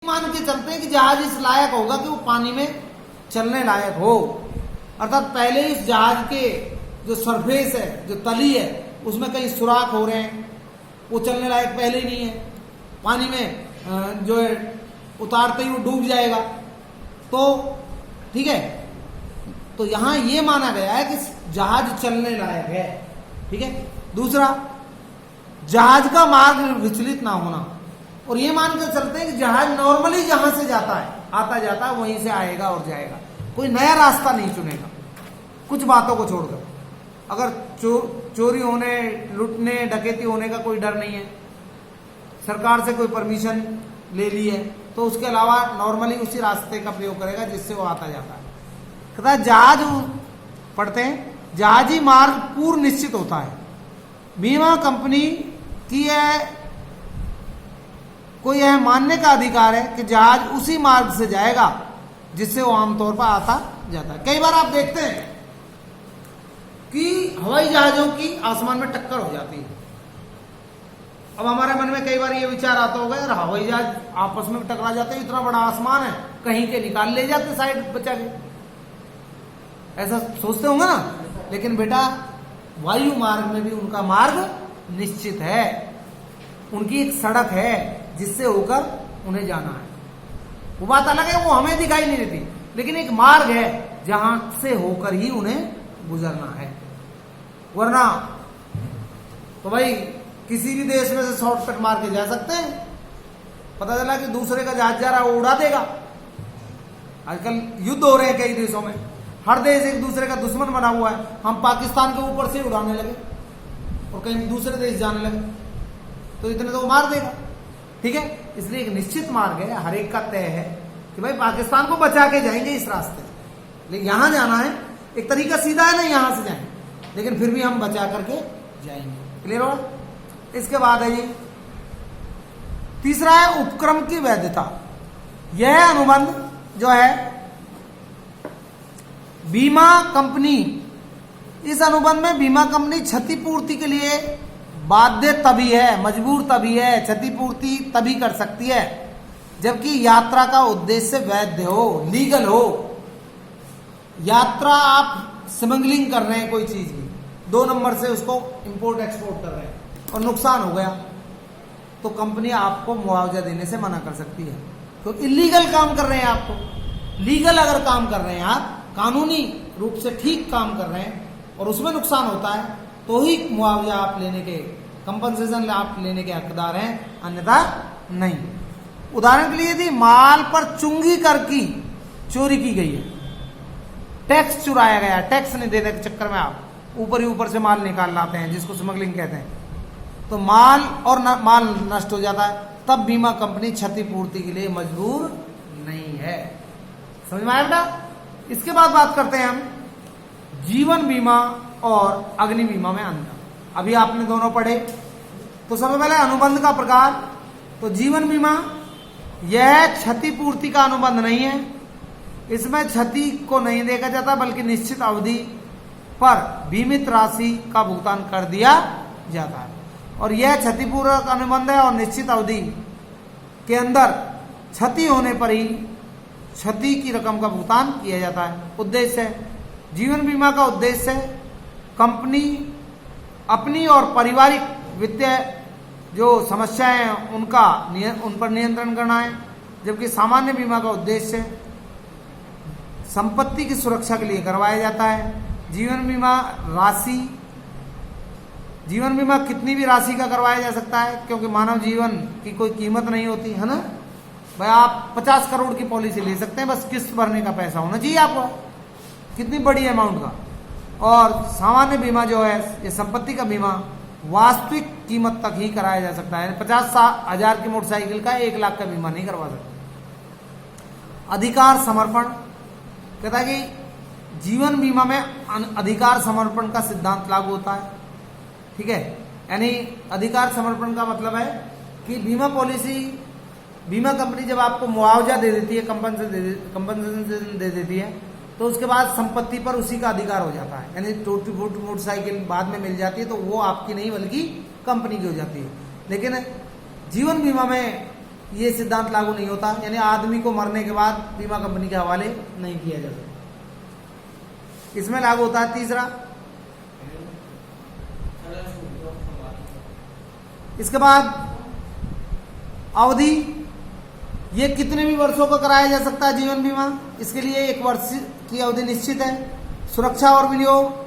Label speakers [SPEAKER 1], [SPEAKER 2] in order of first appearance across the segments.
[SPEAKER 1] मान के चलते हैं कि जहाज इस लायक होगा कि वो पानी में चलने लायक हो, अर्थात पहले इस जहाज के जो सरफेस है, जो तली है, उसमें कई सुराख हो रहे हैं, वो चलने लायक पहले ही नहीं है, पानी में जो है उतारते ही वो डूब जाएगा। तो ठीक है, तो यहां ये माना गया है कि जहाज चलने लायक है। ठीक है। दूसरा, जहाज का मार्ग विचलित ना होना, और ये मानकर चलते हैं कि जहाज नॉर्मली जहां से जाता है, आता जाता है, वहीं से आएगा और जाएगा, कोई नया रास्ता नहीं चुनेगा, कुछ बातों को छोड़कर। अगर चोरी होने, लूटने, डकैती होने का कोई डर नहीं है, सरकार से कोई परमिशन ले ली है, तो उसके अलावा नॉर्मली उसी रास्ते का प्रयोग करेगा जिससे वो आता जाता है। कहता है जहाज पढ़ते हैं, जहाजी मार्ग पूर्व निश्चित होता है। बीमा कंपनी की कोई यह मानने का अधिकार है कि जहाज उसी मार्ग से जाएगा जिससे वो आमतौर पर आता जाता है। कई बार आप देखते हैं कि हवाई जहाजों की आसमान में टक्कर हो जाती है। अब हमारे मन में कई बार ये विचार आता होगा, यार हवाई जहाज आपस में टकरा जाते हैं, इतना बड़ा आसमान है, कहीं के निकाल ले जाते साइड बचा के, ऐसा सोचते होंगे ना। लेकिन बेटा, वायु मार्ग में भी उनका मार्ग निश्चित है, उनकी एक सड़क है जिससे होकर उन्हें जाना है। वो बात अलग है, वो हमें दिखाई नहीं देती, लेकिन एक मार्ग है जहां से होकर ही उन्हें गुजरना है। वरना तो भाई किसी भी देश में से शॉर्टकट मार के जा सकते हैं, पता चला कि दूसरे का जहाज जा रहा है वो उड़ा देगा। आजकल युद्ध हो रहे हैं कई देशों में, हर देश एक दूसरे का दुश्मन बना हुआ है। हम पाकिस्तान के ऊपर से उड़ाने लगे और कहीं दूसरे देश जाने लगे तो इतने तो मार देगा। ठीक है, इसलिए एक निश्चित मार्ग है, हर एक का तय है कि भाई पाकिस्तान को बचा के जाएंगे इस रास्ते से, लेकिन यहां जाना है, एक तरीका सीधा है ना, यहां से जाएंगे, लेकिन फिर भी हम बचा करके जाएंगे। क्लियर हो? इसके बाद है ये तीसरा है उपक्रम की वैधता। यह अनुबंध जो है बीमा कंपनी, इस अनुबंध में बीमा कंपनी क्षतिपूर्ति के लिए बाध्य तभी है, मजबूर तभी है, क्षतिपूर्ति तभी कर सकती है जबकि यात्रा का उद्देश्य वैध हो, लीगल हो। यात्रा आप स्मगलिंग कर रहे हैं कोई चीज की, 2 नंबर से उसको इंपोर्ट एक्सपोर्ट कर रहे हैं और नुकसान हो गया, तो कंपनी आपको मुआवजा देने से मना कर सकती है। तो इलीगल काम कर रहे हैं आपको, लीगल अगर काम कर रहे हैं आप, कानूनी रूप से ठीक काम कर रहे हैं और उसमें नुकसान होता है, तो ही मुआवजा आप लेने के, कंपनसेशन आप लेने के हकदार हैं, अन्यथा नहीं। उदाहरण के लिए यदि माल पर चुंगी कर की चोरी की गई है, टैक्स चुराया गया, टैक्स नहीं देने के चक्कर में आप ऊपर ही ऊपर से माल निकाल लाते हैं, जिसको स्मगलिंग कहते हैं, तो माल और माल नष्ट हो जाता है, तब बीमा कंपनी क्षतिपूर्ति के लिए मजबूर नहीं है। समझ में आया बेटा? इसके बाद बात करते हैं हम जीवन बीमा और अग्नि बीमा में अंतर। अभी आपने दोनों पढ़े, तो सबसे पहले अनुबंध का प्रकार। तो जीवन बीमा यह क्षतिपूर्ति का अनुबंध नहीं है, इसमें क्षति को नहीं देखा जाता, बल्कि निश्चित अवधि पर बीमित राशि का भुगतान कर दिया जाता है। और यह क्षतिपूर्वक अनुबंध है और निश्चित अवधि के अंदर क्षति होने पर ही क्षति की रकम का भुगतान किया जाता है। उद्देश्य, जीवन बीमा का उद्देश्य कंपनी अपनी और पारिवारिक वित्तीय जो समस्याएं हैं उन पर नियंत्रण करना है, जबकि सामान्य बीमा का उद्देश्य संपत्ति की सुरक्षा के लिए करवाया जाता है। जीवन बीमा राशि, जीवन बीमा कितनी भी राशि का करवाया जा सकता है, क्योंकि मानव जीवन की कोई कीमत नहीं होती है ना भाई। आप 50 करोड़ की पॉलिसी ले सकते हैं, बस किस्त भरने का पैसा होना चाहिए आपको, कितनी बड़ी अमाउंट का। और सामान्य बीमा जो है, ये संपत्ति का बीमा वास्तविक कीमत तक ही कराया जा सकता है। 50,000 की मोटरसाइकिल का 1 लाख का बीमा नहीं करवा सकते। अधिकार समर्पण, कहता है कि जीवन बीमा में अधिकार समर्पण का सिद्धांत लागू होता है। ठीक है, यानी अधिकार समर्पण का मतलब है कि बीमा पॉलिसी, बीमा कंपनी जब आपको मुआवजा दे देती है, कंपनसेशन दे देती है, तो उसके बाद संपत्ति पर उसी का अधिकार हो जाता है। यानी टूटी फूटी मोटरसाइकिल बाद में मिल जाती है तो वो आपकी नहीं बल्कि कंपनी की हो जाती है। लेकिन जीवन बीमा में ये सिद्धांत लागू नहीं होता, यानी आदमी को मरने के बाद बीमा कंपनी के हवाले नहीं किया जा सकता। इसमें लागू होता है तीसरा। इसके बाद अवधि, ये कितने भी वर्षों का कराया जा सकता है जीवन बीमा, इसके लिए 1 वर्ष की अवधि निश्चित है। सुरक्षा और विनियोग,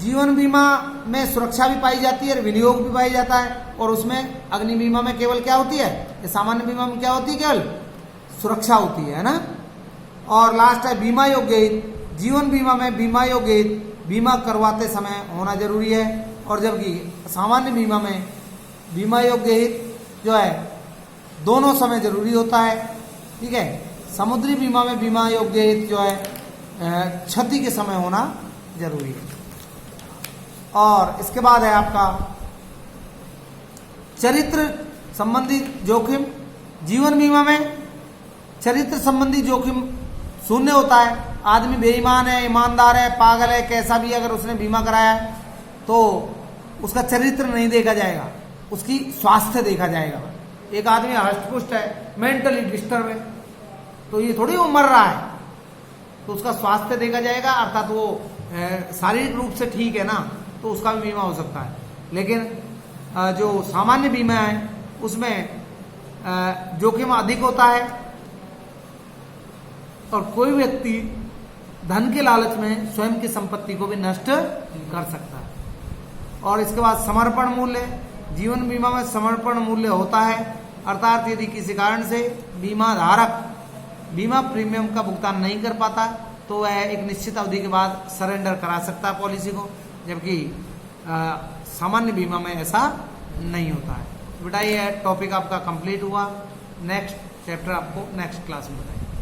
[SPEAKER 1] जीवन बीमा में सुरक्षा भी पाई जाती है, विनियोग भी पाई जाता है, और उसमें अग्नि बीमा में केवल क्या होती है, ये सामान्य बीमा में क्या होती है, केवल सुरक्षा होती है ना। और लास्ट है बीमा योग्य हित, जीवन बीमा में बीमा योग्य हित बीमा करवाते समय होना जरूरी है, और जबकि सामान्य बीमा में बीमा योग्य हित जो है दोनों समय जरूरी होता है, ठीक है। समुद्री बीमा में बीमा योग्य हित जो है क्षति के समय होना जरूरी है। और इसके बाद है आपका चरित्र संबंधी जोखिम। जीवन बीमा में चरित्र संबंधी जोखिम शून्य होता है। आदमी बेईमान है, ईमानदार है, पागल है, कैसा भी अगर उसने बीमा कराया है तो उसका चरित्र नहीं देखा जाएगा, उसकी स्वास्थ्य देखा जाएगा। एक आदमी हष्टपुष्ट है, मेंटली डिस्टर्ब है, तो ये थोड़ी वो मर रहा है, तो उसका स्वास्थ्य देखा जाएगा, अर्थात वो शारीरिक रूप से ठीक है ना, तो उसका भी बीमा हो सकता है। लेकिन जो सामान्य बीमा है उसमें जोखिम अधिक होता है, और कोई व्यक्ति धन के लालच में स्वयं की संपत्ति को भी नष्ट कर सकता है। और इसके बाद समर्पण मूल्य, जीवन बीमा में समर्पण मूल्य होता है, अर्थात यदि किसी कारण से बीमा धारक बीमा प्रीमियम का भुगतान नहीं कर पाता तो वह एक निश्चित अवधि के बाद सरेंडर करा सकता है पॉलिसी को, जबकि सामान्य बीमा में ऐसा नहीं होता है। बेटा ये टॉपिक आपका कंप्लीट हुआ। नेक्स्ट चैप्टर आपको नेक्स्ट क्लास में बताएंगे।